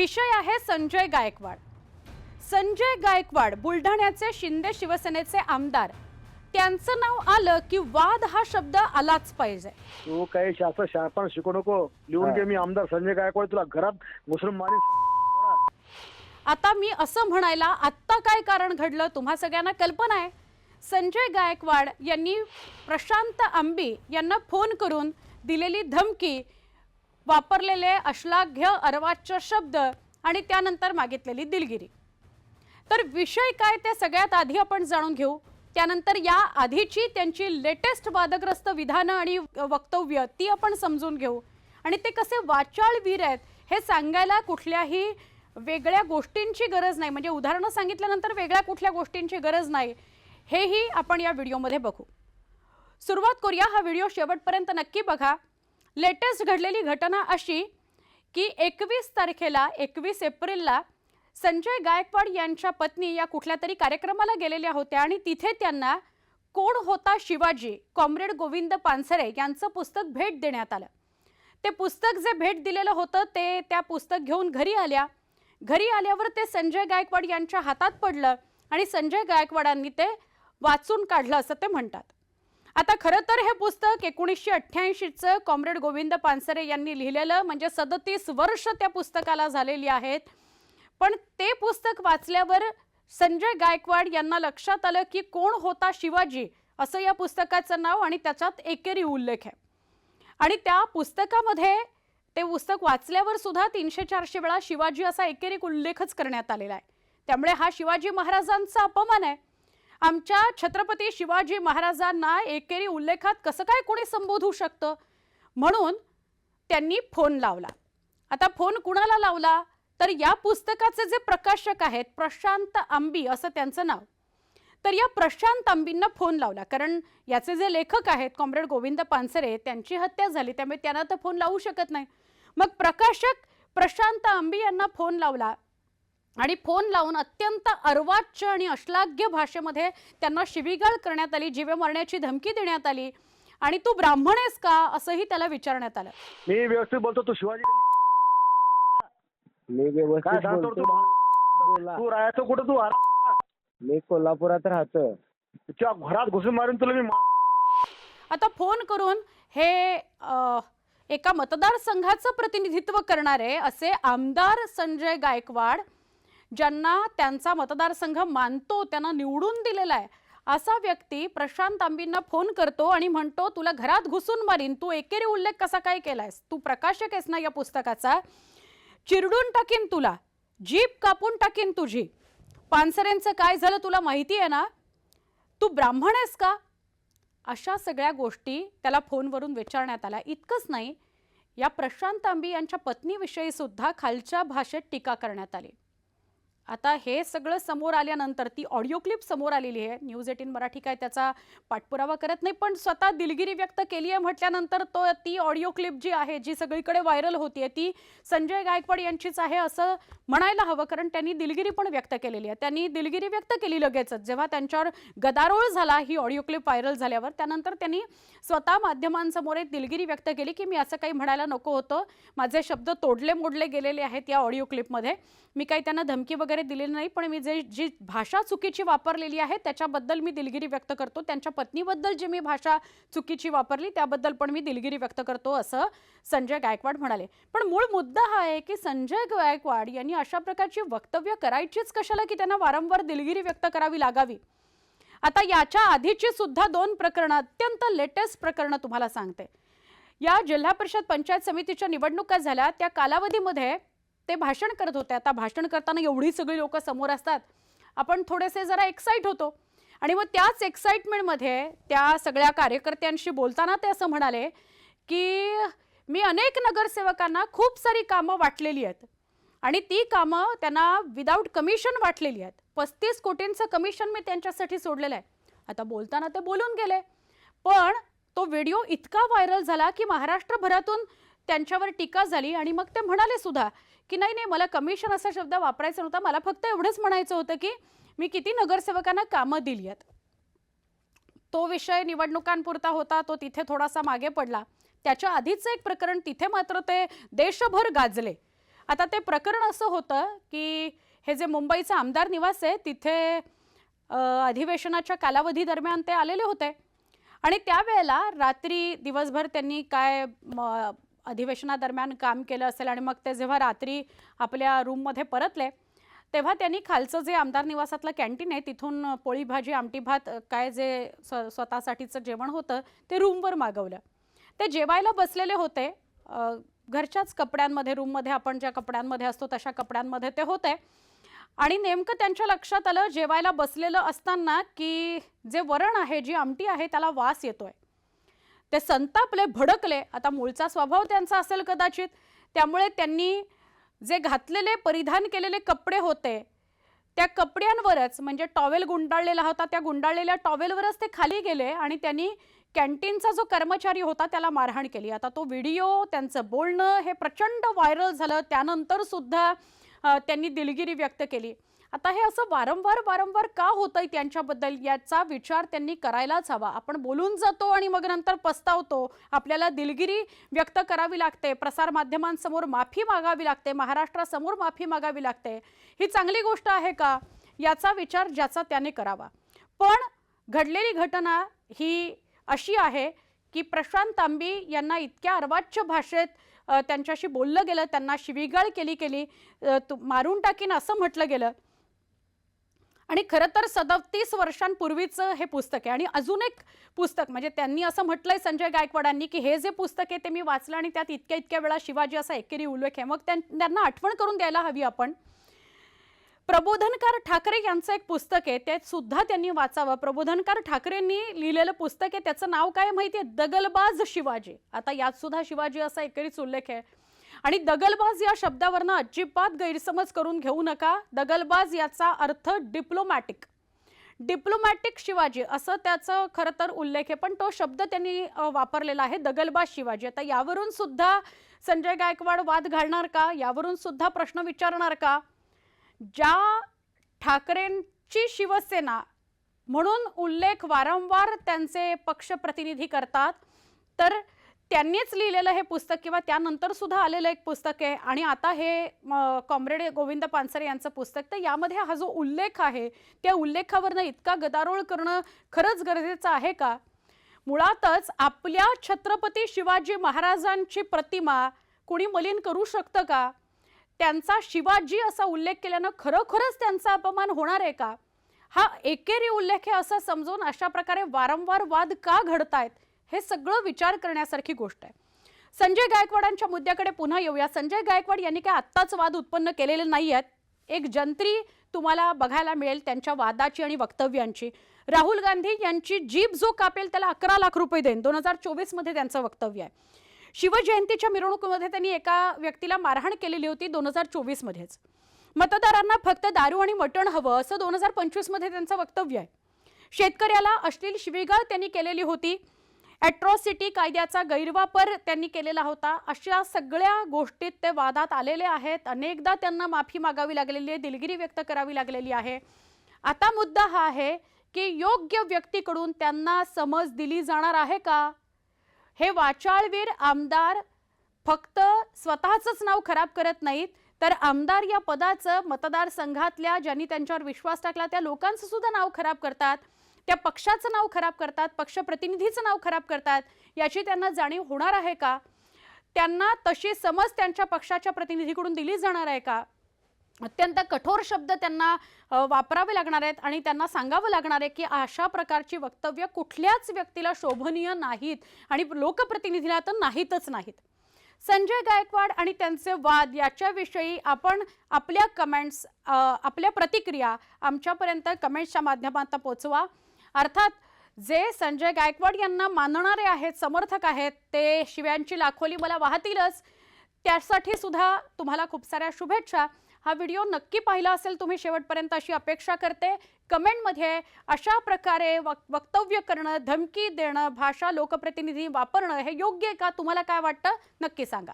विषय आहे संजय गायकवाड. संजय गायकवाड बुलढाण्याचे शिंदे शिवसेनेचे आमदार. त्यांचं नाव आलं की वाद हा शब्द आलाच पाहिजे. तू काही शासन शिकू नको. लिहून घे, मी आमदार संजय गायकवाड. तुला घरात घुसून मारीन. आता मी असं म्हणायला आत्ता काय कारण घडलं तुम्हा सगळ्यांना कल्पना आहे. संजय गायकवाड यांनी प्रशांत आंबी यांना फोन करून दिलेली धमकी, वापरलेले अश्लाघ्य अर्वाच्य शब्द आणि त्यानंतर मागितलेली दिलगिरी. तर विषय काय ते सगळ्यात आधी आपण जाणून घेऊ. त्यानंतर या आधीची त्यांची लेटेस्ट वादग्रस्त विधानं आणि वक्तव्य ती आपण समजून घेऊ. आणि ते कसे वाचाळवीर आहेत हे सांगायला कुठल्याही वेगळ्या गोष्टींची गरज नाही, म्हणजे उदाहरणं सांगितल्यानंतर वेगळ्या कुठल्या गोष्टींची गरज नाही, हेही आपण या व्हिडिओमध्ये बघू. सुरुवात करूया. हा व्हिडिओ शेवटपर्यंत नक्की बघा. लेटेस्ट घडलेली घटना अशी की 21 एप्रिलला संजय गायकवाड यांच्या पत्नी या कुठल्या तरी कार्यक्रमाला गेलेल्या होत्या आणि तिथे त्यांना कोण होता शिवाजी कॉम्रेड गोविंद पानसरे यांचं पुस्तक भेट देण्यात आलं. ते पुस्तक जे भेट दिलेलं होतं ते त्या पुस्तक घेऊन घरी आल्या. घरी आल्यावर ते संजय गायकवाड यांच्या हातात पडलं आणि संजय गायकवाडांनी ते वाचून काढलं असं ते म्हणतात. आता खरं तर हे पुस्तक 1988चं कॉम्रेड गोविंद पानसरे यांनी लिहिलेलं, म्हणजे 37 वर्ष त्या पुस्तकाला झालेली आहेत. पण ते पुस्तक वाचल्यावर संजय गायकवाड यांना लक्षात आलं की कोण होता शिवाजी असं या पुस्तकाचं नाव आणि त्याच्यात एकेरी उल्लेख आहे. आणि त्या पुस्तकामध्ये ते पुस्तक वाचल्यावर सुद्धा 300-400 वेळा शिवाजी असा एकेरी उल्लेखच करण्यात आलेला आहे. त्यामुळे हा शिवाजी महाराजांचा अपमान आहे. आमच्या छत्रपती शिवाजी महाराजांना एकेरी उल्लेखात कसं काय कोणी संबोधू शकतं, म्हणून त्यांनी फोन लावला. आता फोन कुणाला लावला तर या पुस्तकाचे जे प्रकाशक आहेत प्रशांत आंबी असं त्यांचं नाव, तर या प्रशांत आंबींना फोन लावला. कारण याचे जे लेखक आहेत कॉम्रेड गोविंद पानसरे त्यांची हत्या झाली, त्यामुळे त्यांना तर फोन लावू शकत नाही. मग प्रकाशक प्रशांत आंबी यांना फोन लावला आणि फोन लावून अत्यंत अर्वाच्य आणि अश्लाघ्य भाषेमध्ये त्यांना शिवीगाळ करण्यात आली, जीवे मारण्याची धमकी देण्यात आली आणि तू ब्राह्मण आहेस का असंही त्याला विचारण्यात आलं. मी व्यवस्थित बोलतो, तू शिवाजी मी व्यवस्थित बोलतो. बोला. तू राहायचं कुठं? तू मी कोल्हापुरात राहतो. तुझ्या घरात घुसून मारून तुला मी. आता फोन करून हे एका मतदारसंघाचं प्रतिनिधित्व करणारे असे आमदार संजय गायकवाड, ज्यांना त्यांचा मतदारसंघ मानतो, त्यांना निवडून दिलेला आहे, असा व्यक्ती प्रशांत आंबींना फोन करतो आणि म्हणतो तुला घरात घुसून मारीन, तू एकेरी उल्लेख कसा काय केलायस, तू प्रकाशक आहेस ना या पुस्तकाचा, चिरडून टाकीन तुला, जीभ कापून टाकीन तुझी, पानसरेंचं काय झालं तुला माहिती आहे ना, तू ब्राह्मण आहेस का, अशा सगळ्या गोष्टी त्याला फोनवरून विचारण्यात आल्या. इतकंच नाही, या प्रशांत आंबी यांच्या पत्नीविषयी सुद्धा खालच्या भाषेत टीका करण्यात आली. आता हे सगळं समोर आल्यानंतर ती ऑडिओ क्लिप समोर आलेली आहे. न्यूज 18 मराठी काय त्याचा पाठपुरावा करत नाही, पण स्वतः दिलगिरी व्यक्त केली आहे म्हटल्यानंतर ती ऑडिओ क्लिप जी आहे, जी सगळीकडे व्हायरल होतीये, ती संजय गायकवाड यांचीच आहे असं म्हणायला हवं. कारण त्यांनी दिलगिरी पण व्यक्त केलेली आहे. त्यांनी दिलगिरी व्यक्त केली लगेचच जेव्हा त्यांच्यावर गदारोळ झाला ही ऑडिओ क्लिप व्हायरल झाल्यावर. त्यानंतर त्यांनी स्वतः माध्यमांसमोर एक दिलगिरी व्यक्त केली की मी असं काही म्हणायला नको होतं, माझे शब्द तोडले मोडले गेलेले आहेत या ऑडिओ क्लिपमध्ये, मी काही त्यांना धमकी वगैरे दिलेली नाही, पण मी जी भाषा चुकीची वापरलेली आहे त्याच्याबद्दल मी दिलगिरी व्यक्त करतो, त्यांच्या पत्नीबद्दल जी मी भाषा चुकीची वापरली त्याबद्दल पण मी दिलगिरी व्यक्त करतो असं संजय गायकवाड म्हणाले. पण मूळ मुद्दा हा आहे की संजय गायकवाड यांनी अशा प्रकारची वक्तव्य करायचीच कशाला की त्यांना वारंवार दिलगिरी व्यक्त करावी लागावी. आता याच्या आधीची सुद्धा 2 प्रकरणं, अत्यंत लेटेस्ट प्रकरणं तुम्हाला सांगते. या जिल्हा परिषद पंचायत समितीच्या निवडणुका झाल्या, त्या कालावधीमध्ये ते भाषण करत होते. आता भाषण करताना एवढी सगळी लोक समोर असतात, आपण थोडेसे जरा एक्साइट होतो आणि मग त्याच एक्साइटमेंटमध्ये त्या सगळ्या कार्यकर्त्यांशी बोलताना ते असं म्हणाले की मी अनेक नगरसेवकांना खूप सारी कामं वाटलेली आहेत आणि ती कामं त्यांना विदाऊट कमिशन वाटलेली आहेत. 35 कोटींचं कमिशन मी त्यांच्यासाठी सोडलेलं आहे. आता बोलताना ते बोलून गेले, पण तो व्हिडिओ इतका व्हायरल झाला की महाराष्ट्रभरातून त्यांच्यावर टीका झाली आणि मग ते म्हणाले सुद्धा की नाही मला कमिशन असा शब्द वापरायचा नव्हता, मला फक्त एवढंच म्हणायचं होतं की मी किती नगरसेवकांना कामं दिली आहेत. तो विषय निवडणुकांपुरता होता, तो तिथे थोडासा मागे पडला. त्याच्या आधीचं एक प्रकरण, तिथे मात्र ते देशभर गाजले. आता ते प्रकरण असं होतं की हे जे मुंबईचं आमदार निवास आहे तिथे अधिवेशनाच्या कालावधी दरम्यान ते आलेले होते आणि त्यावेळेला रात्री दिवसभर त्यांनी काय अधिवेशनादरम्यान काम केलं असेल आणि मग ते जेव्हा रात्री आपल्या रूममध्ये परतले तेव्हा त्यांनी खालचं जे आमदार निवासातलं कॅन्टीन आहे तिथून पोळी भाजी आमटी भात काय जे स्वतःसाठीचं जेवण होतं ते रूमवर मागवलं. ते जेवायला बसलेले होते घरच्याच कपड्यांमध्ये, रूममध्ये आपण ज्या कपड्यांमध्ये असतो तशा कपड्यांमध्ये ते होते आणि नेमकं त्यांच्या लक्षात आलं जेवायला बसलेलं असताना की जे वरण आहे, जी आमटी आहे त्याला वास येतोय. ते संतापले, भडकले. आता मूळचा स्वभाव त्यांचा असेल कदाचित, त्यामुळे त्यांनी जे घातलेले परिधान केलेले कपडे होते त्या कपड्यांवरच, म्हणजे टॉवेल गुंडाळलेला होता, त्या गुंडाळलेल्या टॉवेलवरच ते खाली गेले आणि त्यांनी कॅन्टीनचा जो कर्मचारी होता त्याला मारहाण केली. आता तो व्हिडिओ, त्यांचं बोलणं हे प्रचंड व्हायरल झालं. त्यानंतर सुद्धा त्यांनी दिलगिरी व्यक्त केली. आता हे असं वारंवार का होतंय त्यांच्याबद्दल याचा विचार त्यांनी करायलाच हवा. आपण बोलून जातो आणि मग नंतर पस्तावतो, आपल्याला दिलगिरी व्यक्त करावी लागते, प्रसारमाध्यमांसमोर माफी मागावी लागते, महाराष्ट्रासमोर माफी मागावी लागते. ही चांगली गोष्ट आहे का याचा विचार ज्याचा त्याने करावा. पण घडलेली घटना ही अशी आहे की प्रशांत तांबी यांना इतक्या अर्वाच्य भाषेत त्यांच्याशी बोललं गेलं, त्यांना शिवीगाळ केली, मारून टाकीन असं म्हटलं गेलं. आणि खरं तर 37 वर्षांपूर्वीचं हे पुस्तक आहे आणि अजून एक पुस्तक, म्हणजे त्यांनी असं म्हटलंय संजय गायकवाडांनी की हे जे पुस्तक आहे ते मी वाचलं आणि त्यात इतक्या वेळा शिवाजी असा एकेरी उल्लेख आहे. मग त्यांना आठवण करून द्यायला हवी आपण. प्रबोधनकार ठाकरे यांचं एक पुस्तक आहे, ते सुद्धा त्यांनी वाचावं. प्रबोधनकार ठाकरेंनी लिहिलेलं पुस्तक आहे, त्याचं नाव काय माहितीये? दगलबाज शिवाजी. आता यात सुद्धा शिवाजी असा एकेरीच उल्लेख आहे आणि दगलबाज या शब्दावरनं अजिबात गैरसमज करून घेऊ नका. दगलबाज याचा अर्थ डिप्लोमॅटिक शिवाजी असं त्याचं खरं तर उल्लेख आहे, पण तो शब्द त्यांनी वापरलेला आहे, दगलबाज शिवाजी. आता यावरून सुद्धा संजय गायकवाड वाद घालणार का? यावरून सुद्धा प्रश्न विचारणार का? ज्या ठाकरेंची शिवसेना म्हणून उल्लेख वारंवार त्यांचे पक्ष प्रतिनिधी करतात, तर त्यांनीच लिहिलेलं हे पुस्तक किंवा त्यानंतर सुद्धा आलेलं एक पुस्तक आहे आणि आता हे कॉम्रेड गोविंद पानसरे यांचं पुस्तक. तर यामध्ये हा जो उल्लेख आहे त्या उल्लेखावरनं इतका गदारोळ करणं खरंच गरजेचं आहे का? मुळातच आपल्या छत्रपती शिवाजी महाराजांची प्रतिमा कुणी मलिन करू शकतं का? त्यांचा शिवाजी असा उल्लेख केल्यानं खरोखरच त्यांचा अपमान होणार आहे का? हा एकेरी उल्लेख आहे असं समजून अशा प्रकारे वारंवार वाद का घडतायत हे सगळं विचार करण्यासारखी गोष्ट आहे. संजय गायकवाडांच्या मुद्द्याकडे पुन्हा येऊया. संजय गायकवाड यांनी काय आत्ताच वाद उत्पन्न केलेले नाही आहेत. एक जंत्री तुम्हाला बघायला मिळेल त्यांच्या वादाची आणि वक्तव्यांची. राहुल गांधी यांची जीभ जो कापेल त्याला 11 लाख रुपये देईन, 2024 मध्ये त्यांचं वक्तव्य आहे. शिवजयंतीच्या मिरवणुकीमध्ये त्यांनी एका व्यक्तीला मारहाण केलेली होती 2024 मध्येच. मतदारांना फक्त दारू आणि मटण हवं असं 2025 मध्ये त्यांचं वक्तव्य आहे. शेतकऱ्याला अश्लील शिवीगाळ त्यांनी केलेली होती. ॲट्रॉसिटी कायद्याचा गैरवापर त्यांनी केलेला होता. अशा सगळ्या गोष्टीत ते वादात आलेले आहेत. अनेकदा त्यांना माफी मागावी लागलेली आहे, दिलगिरी व्यक्त करावी लागलेली आहे. आता मुद्दा हा आहे की योग्य व्यक्तीकडून त्यांना समज दिली जाणार आहे का? हे वाचाळवीर आमदार फक्त स्वतःचंच नाव खराब करत नाहीत, तर आमदार या पदाचं मतदारसंघातल्या ज्यांनी त्यांच्यावर विश्वास टाकला त्या लोकांचं सुद्धा नाव खराब करतात, त्या पक्षाचं नाव खराब करतात, पक्षप्रतिनिधीचं नाव खराब करतात. याची त्यांना जाणीव होणार आहे का? त्यांना तशी समज त्यांच्या पक्षाच्या प्रतिनिधीकडून दिली जाणार आहे का? अत्यंत कठोर शब्द त्यांना वापरावे लागणार आहेत आणि त्यांना सांगावं लागणार आहे की अशा प्रकारची वक्तव्य कुठल्याच व्यक्तीला शोभनीय नाहीत आणि लोकप्रतिनिधीला तर नाहीतच नाहीत. संजय गायकवाड आणि त्यांचे वाद याच्याविषयी आपण आपल्या कमेंट्स, आपल्या प्रतिक्रिया आमच्यापर्यंत कमेंट्सच्या माध्यमातून पोहोचवा. अर्थात जे संजय गायकवाड यांना मानणारे आहेत, समर्थक आहेत, ते शिव्यांची लाखोली मला वाहतीलच. त्यासाठी सुद्धा तुम्हाला खूप साऱ्या शुभेच्छा. हा व्हिडिओ नक्की पाहिला असेल तुम्ही शेवटपर्यंत अशी अपेक्षा करते. कमेंटमध्ये अशा प्रकारे वक्तव्य करणं, धमकी देणं, भाषा लोकप्रतिनिधी वापरणं हे योग्य आहे का? तुम्हाला काय वाटतं नक्की सांगा.